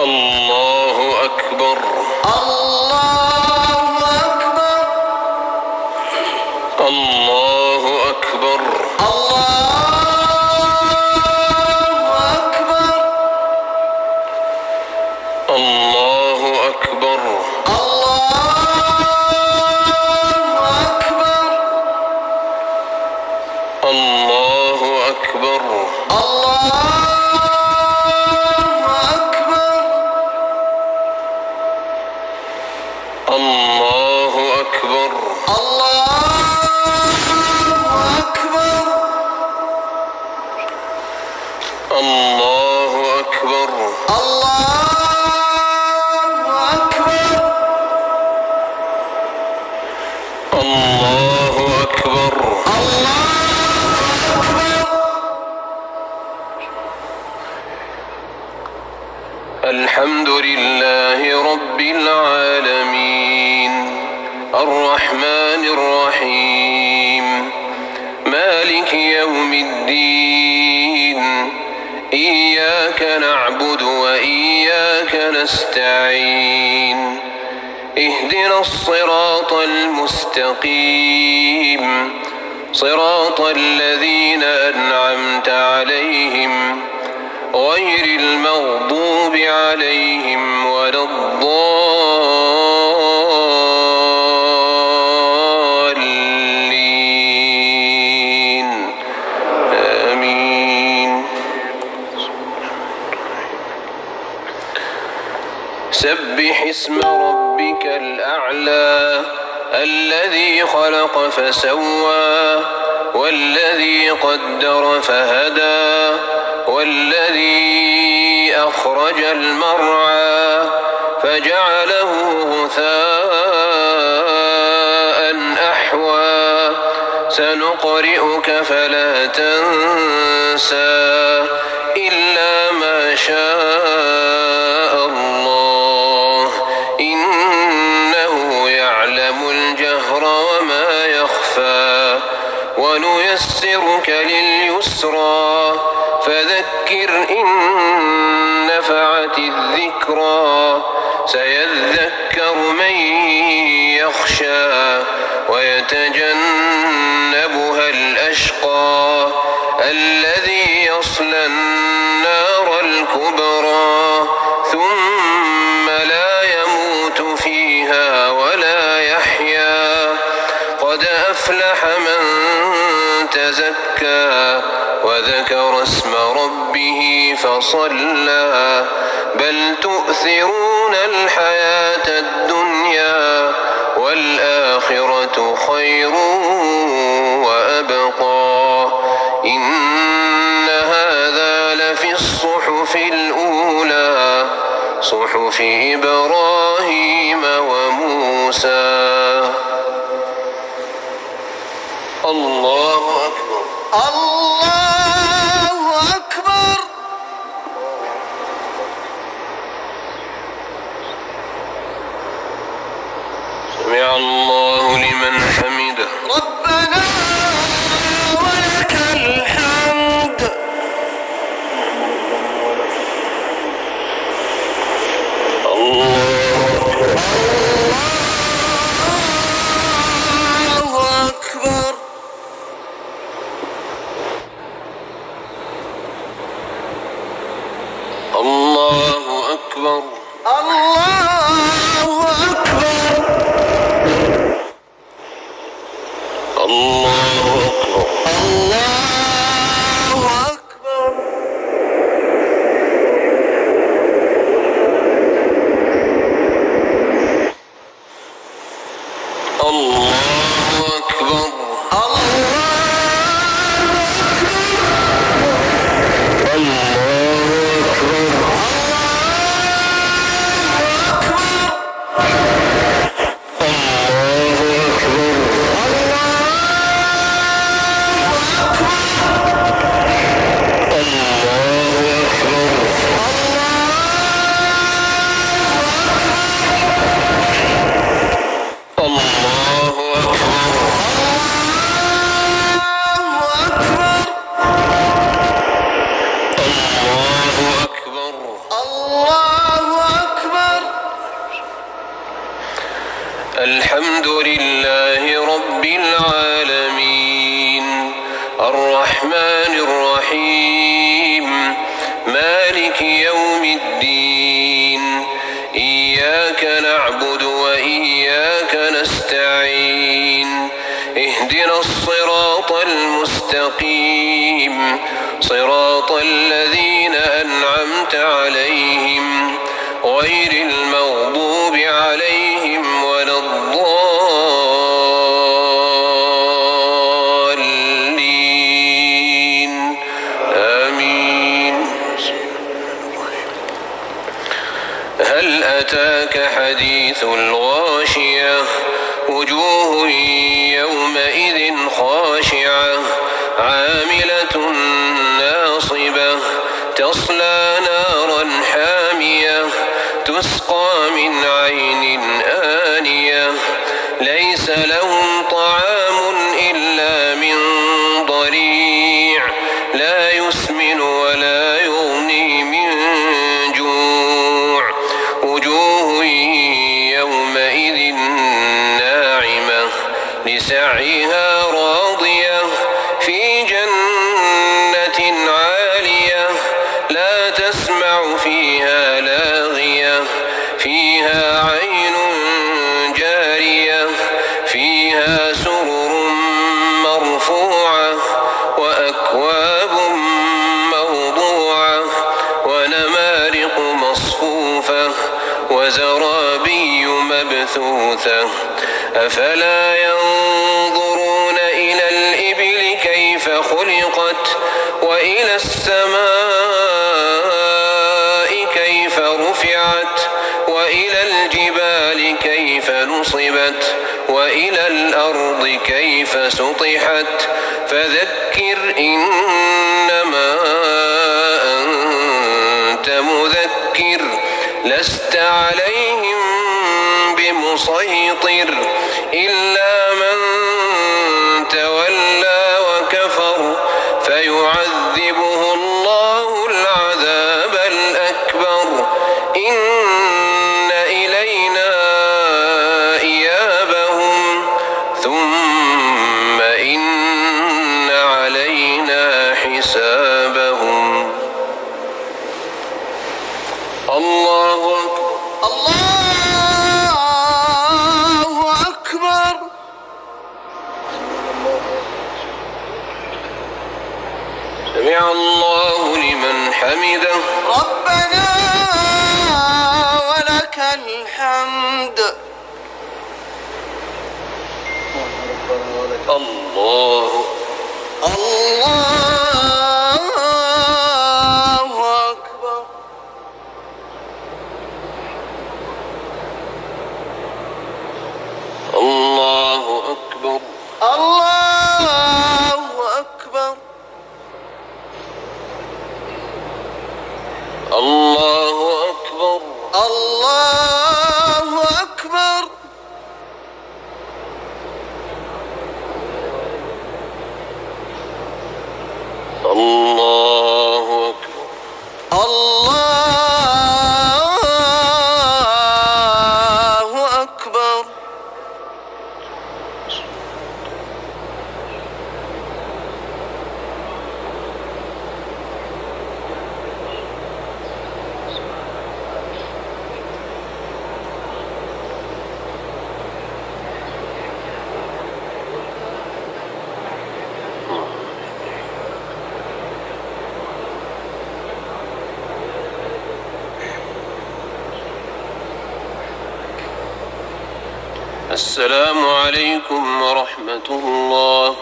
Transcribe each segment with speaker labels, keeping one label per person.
Speaker 1: الله أكبر
Speaker 2: الله أكبر
Speaker 1: الله أكبر
Speaker 2: الله أكبر
Speaker 1: الله أكبر الله أكبر الله أكبر الله أكبر الحمد لله رب العالمين الرحمن الرحيم مالك يوم الدين إياك نعبد وإياك نستعين اهدنا الصراط المستقيم صراط الذين أنعمت عليهم غير المغضوب عليهم ولا الضالين آمين سبح اسم ربك الأعلى الذي خلق فسوى والذي قدر فهدى والذي أخرج المرعى فجعله غثاء أحوى سنقرئك فلا تنسى إلا ما شاء الله إنه يعلم الجهر وما يخفى ونيسرك لليسرى فذكر إن نفعت الذكرى سيذكر من يخشى ويتجنبها الأشقى الذي يصلى النار الكبرى ثم لا يموت فيها ولا يحيا قد أفلح من تزكى وذكر اسم ربه فصلى بل تؤثرون الحياة الدنيا والآخرة خير وأبقى إن هذا لفي الصحف الأولى صحف إبراهيم وموسى الله أكبر
Speaker 2: الله أكبر
Speaker 1: سمع الله لمن حمده
Speaker 2: ربنا ولك الحمد الله أكبر
Speaker 1: الله أكبر
Speaker 2: الله أكبر
Speaker 1: الله أكبر
Speaker 2: الله أكبر
Speaker 1: الله أكبر
Speaker 2: الله
Speaker 1: الحمد لله رب العالمين الرحمن الرحيم مالك يوم الدين إياك نعبد وإياك نستعين اهدنا الصراط المستقيم صراط الذين أنعمت عليهم غير المغضوب عليهم ولا الضالين آمين. هل أتاك حديث الغاشية وجوه يومئذ خاشعة عاملة ناصبة تصلى نارا حامية تسقى من عين آنية ليس لهم طعام إلا من ضريع لا يسمن ولا يغني من جوع وجوه يومئذ ناعمة لسعيها راضية في جنة عالية لا تسمع فيها لاغية فيها عين جارية فيها سرر مرفوعة وأكواب موضوعة ونمارق مصفوفة وزرابي مبثوثة أفلا ينظرون إلى الإبل كيف خلقت وإلى السماء كيف رفعت وإلى الجبال كيف نصبت وإلى الأرض كيف سطحت فذكر إنما أنت مذكر لست عليهم بمسيطر إلا من تولى وكفر فيعذبه الله العذاب الأكبر إن إلينا إيابهم ثم إن علينا حسابهم. الله
Speaker 2: أكبر.
Speaker 1: سمع الله لمن حمده
Speaker 2: ربنا ولك الحمد.
Speaker 1: الله
Speaker 2: أكبر.
Speaker 1: الله أكبر.
Speaker 2: الله أكبر.
Speaker 1: الله أكبر.
Speaker 2: الله أكبر.
Speaker 1: الله أكبر.
Speaker 2: الله أكبر.
Speaker 1: السلام عليكم ورحمة الله.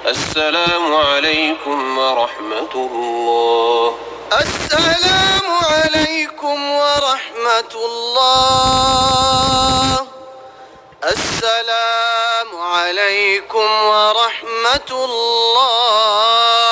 Speaker 1: السلام عليكم ورحمة الله.
Speaker 2: السلام عليكم ورحمة الله. السلام عليكم ورحمة الله.